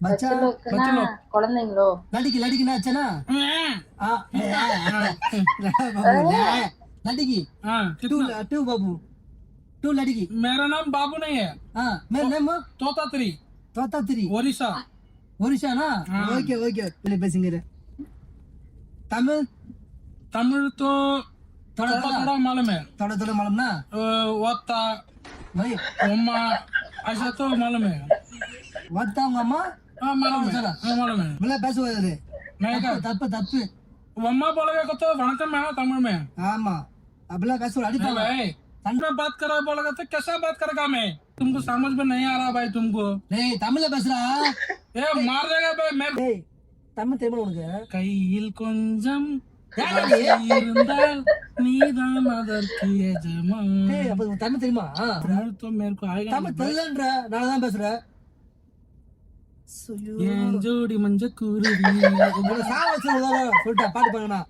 बच्चा குழந்தைங்களோ लड़की लड़की ना अच्छा ना लड़की टू टू बाबू टू लड़की मेरा नाम बाबू नहीं है हाँ मेरा नाम तोतात्री तोतात्री ओडिशा ओडिशा ना ओके ओके पहले பேசுங்க तमिल तमिल तो थोड़ा थोड़ा मालूम है थोड़ा थोड़ा मालूम ना वत्ता भाई उम्मा ऐसा तो मालूम है वत्ता अम्मा हाँ मालूम है हाँ मालूम है मतलब பேசுவாரு नहीं का தப்பு தப்பு अम्मा बोलेगा तो वणकम है तमिल में ஆமா அப்படிலாம் பேசுவாரு नहीं அடிப்பாங்க भाई तमिल में बात करा बोलेगा तो कैसा बात करेगा मैं तुमको समझ में नहीं आ रहा भाई तुमको டேய் தமிழ்ல பேசுறா ए मार देगा भाई मैं டேய் தமிழ் தெரியுமா உனக்கு கையில் கொஞ்சம் யாரடி? இருந்தால் நீதான் அதற்கு எஜமான் டேய் அப்ப உனக்கு தமிழ் தெரியுமா तमिल तो मेरे को आएगा தமிழ் தெரியலன்ற நான் தான் பேசுறேன் என் ஜோடி மஞ்ச குருவி உங்களை சாவ சொல்லிட்டேன் பாட்டு பாருங்கண்ணா